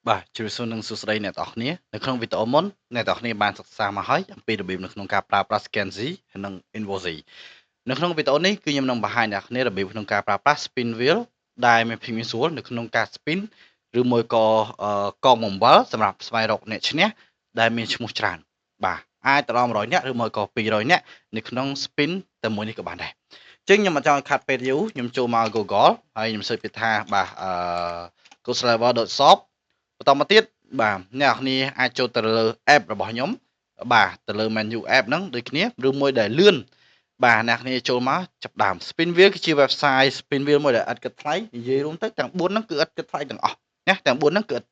បាទជ្រាបសួរនឹងសួស្តីអ្នកទាំងអស់គ្នានៅក្នុងវីដេអូមុនអ្នកទាំងអស់គ្នាបានសិក្សាមកហើយអំពីរបៀបនៅក្នុងការប្រើប្រាស់ Scan Z និង Invoice នៅក្នុងវីដេអូនេះគឺខ្ញុំនឹងបង្ហាញអ្នកគ្នារបៀបក្នុងការប្រើប្រាស់ Spin Wheel ដែលមានភាពងាយស្រួលនៅក្នុងការ Spin ឬមួយក៏កងបង្វិលសម្រាប់ស្វែងរកអ្នកឈ្នះដែលមានឈ្មោះច្រើនបាទអាចទៅដល់100នាក់ឬមួយក៏200នាក់នៅក្នុង Spin តែមួយនេះក៏បានដែរអញ្ចឹងខ្ញុំអត់ចង់ឲ្យខាត់ពេលយូរខ្ញុំចូលមក Google ហើយខ្ញុំ search ពីថាបាទcodeserver.shop បន្តមកទៀតបាទអ្នកនរគ្នាអាចចូលទៅលើ app របស់ខ្ញុំបាទទៅលើ menu app ហ្នឹងដូចគ្នាឬមួយដែលលឿនបាទអ្នកនរគ្នាចូលមកចាប់ដើម Spinwheel គឺជា website Spinwheel មួយដែលឥតគិតថ្លៃនិយាយរួមទៅទាំង4ហ្នឹងគឺឥតគិតថ្លៃទាំងអស់ណាទាំង4ហ្នឹងគឺឥត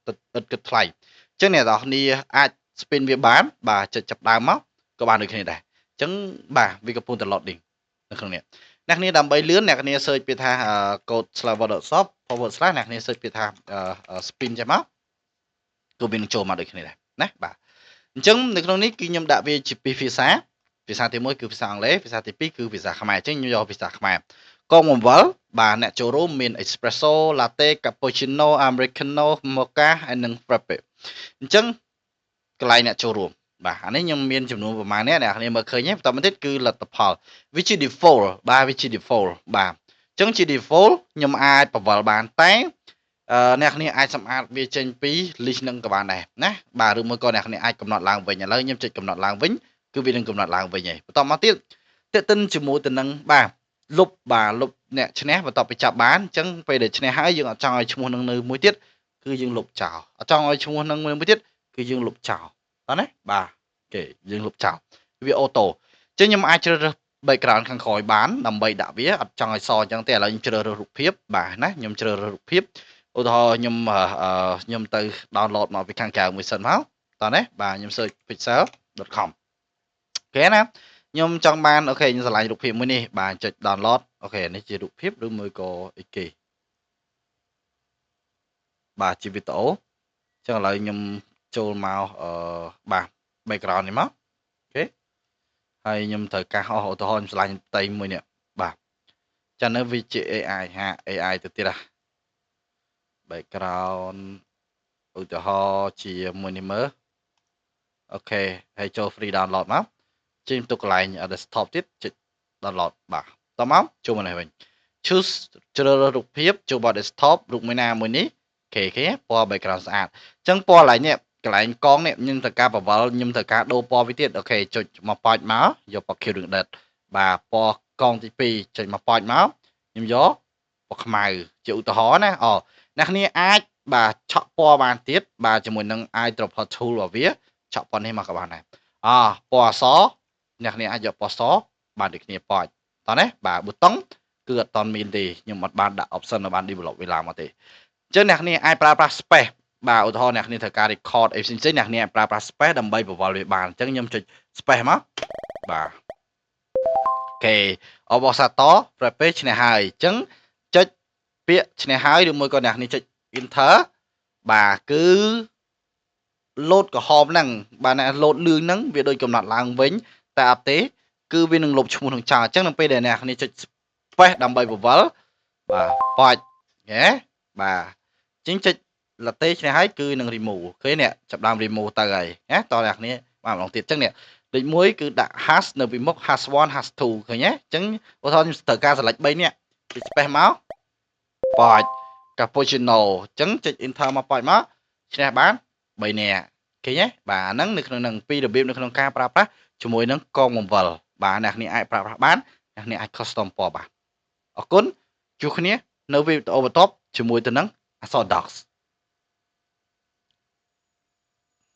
គិតថ្លៃអញ្ចឹងអ្នកនរគ្នាអាច spin វាបានបាទចាប់ដើមមកក៏បានដូចគ្នាដែរអញ្ចឹងបាទវាកំពុងតែ loading នៅក្នុងនេះអ្នកគ្នាដើម្បីលឿនអ្នកគ្នា search ពីថា code/server.shop / អ្នកគ្នា search ពីថា spin ចាំមកក៏វានឹងចូលមកដូចគ្នាដែរណាបាទអញ្ចឹងនៅក្នុងនេះគឺខ្ញុំដាក់វាជាពីរភាសាទី1គឺភាសាអង់គ្លេសភាសាទី2គឺភាសាខ្មែរអញ្ចឹងខ្ញុំយកភាសាខ្មែរកងបង្វិលបាទអ្នកចូលរួមមាន espresso latte cappuccino americano mocha ហើយនិង frappe អញ្ចឹងកន្លែងអ្នកចូលរួមបាទអានេះខ្ញុំមានចំនួនប្រហែលអ្នកគ្នាមើលឃើញទេបន្តមកទៀតគឺលទ្ធផលវាជា default បាទវាជា default បាទអញ្ចឹងជា default ខ្ញុំអាចបង្វិលបានតែអ្នកគ្នាអាចសម្អាតវាចេញពី list នឹងក៏បានដែរណាបាទឬមួយក៏អ្នកគ្នាអាចកំណត់ឡើងវិញឥឡូវខ្ញុំចុចកំណត់ឡើងវិញគឺវានឹងកំណត់ឡើងវិញហើយបន្តមកទៀតតេតិនជាមួយទៅនឹងបាទលុបអ្នកឈ្នះបន្ទាប់ពីចាប់បានអញ្ចឹងពេលដែលឈ្នះហើយយើងអត់ចង់ឲ្យឈ្មោះនឹងនៅមួយទៀតគឺយើងលុបចោលអត់ចង់ឲ្យឈ្មោះនឹងមួយទៀតគឺយើងលុបចោលតោះណាបាទគេយើងលុបចោលវាអូតូអញ្ចឹងខ្ញុំអាចជ្រើសរើស background ខាងក្រោយបានដើម្បីដាក់វាអត់ចង់ឲ្យសអញ្ចឹងទេឥឡូវខ្ញុំជ្រើសរើសរូបភាពបាទណាខ្ញុំជ្រើសរើសរូបភាពឧទាហរណ៍ខ្ញុំទៅ download មកពីខាងក្រៅមួយសិនមកតោះណាបាទខ្ញុំ search pixel.com អូខេណាខ្ញុំចង់បានអូខេខ្ញុំឆ្លាញ់រូបភាពមួយនេះបាទចុច download អូខេនេះជារូបភាពឬមួយក៏អីគេបាទជាវីដេអូអញ្ចឹងឥឡូវខ្ញុំចូលមកបាទ background នេះមកអូខេហើយខ្ញុំត្រូវកាសអស់ឧទាហរណ៍ខ្ញុំឆ្លាញ់ផ្ទៃមួយនេះបាទចានៅវាជា AI ហា AI ទៅទៀត background ឧទាហរណ៍ជាមួយនេះមើលអូខេហើយចូល free download មកចេញទៅកន្លែង desktop ទៀតចុច download បាទតមកចូលមកនេះវិញ choose ជ្រើសរើសរូបភាពចូលមក desktop រូបមួយណាមួយនេះគេពណ៌ background ស្អាតអញ្ចឹងពណ៌កន្លែងនេះកន្លែងកងនេះខ្ញុំត្រូវការបង្វិលខ្ញុំត្រូវការដូរពណ៌វាទៀតអូខេចុចមកប៉ាច់មកយកពណ៌ខៀវរឿងដិតបាទពណ៌កងទី2ចុចមកប៉ាច់មកខ្ញុំយកពណ៌ខ្មៅជាឧទាហរណ៍ណាអ្នកគ្នាអាចបាទឆក់ពណ៌បានទៀតបាទជាមួយនឹង eyedropper tool របស់វាឆក់ពណ៌នេះមកក៏បានដែរពណ៌អសអ្នកគ្នាអាចយកពណ៌សបានដូចគ្នាប៉ាច់តោះណាបាទប៊ូតុងគឺអត់តន់មានទេខ្ញុំអត់បានដាក់ option ឲ្យបាន develop វាឡើងមកទេអញ្ចឹងអ្នកគ្នាអាចប្រើប្រាស់ space បាទឧទាហរណ៍អ្នកគ្នាត្រូវការ record អីផ្សេងៗអ្នកគ្នាអាចប្រើប្រាស់ space ដើម្បីបង្វិលវាបានអញ្ចឹងខ្ញុំចុច space មកបាទអូខេអបអសាត frappe ឈ្នះហើយអញ្ចឹងចុចពាក្យឈ្នះហើយឬមួយក៏អ្នកគ្នាចុច enter បាទគឺ load ក្រហមហ្នឹងបាទអ្នក load លឿងហ្នឹងវាដូចកំណត់ឡើងវិញតែអត់ទេគឺវានឹងលុបឈ្មោះនឹងចោលអញ្ចឹងនៅពេលដែលអ្នកគ្នាចុច space ដើម្បីបង្វិលបាទប៉ាច់ហ៎បាទអញ្ចឹងចុច latte ឈ្នះហើយគឺនឹង remove ឃើញនេះចាប់ដើម remove ទៅហើយណាតោះអ្នកគ្នាបាទម្ដងទៀតអញ្ចឹងនេះលេខ1គឺដាក់ hash នៅពីមុខ hash 1 hash 2ឃើញទេអញ្ចឹងឧទាហរណ៍ខ្ញុំត្រូវការ select 3នេះចុច space មកប៉ាច់ cappuccino អញ្ចឹងចុច enter មកប៉ាច់មកឈ្នះបាន3នាក់ឃើញទេបាទអាហ្នឹងនៅក្នុងនឹងពីរបៀបនៅក្នុងការប្រើប្រាស់ជាមួយនឹងកងបង្វិលបាទអ្នកគ្នាអាចប្រើប្រាស់បានអ្នកគ្នាអាច custom ពណ៌បានអរគុណជួបគ្នានៅវីដេអូបន្ទាប់ជាមួយទៅនឹងអក្សរ docs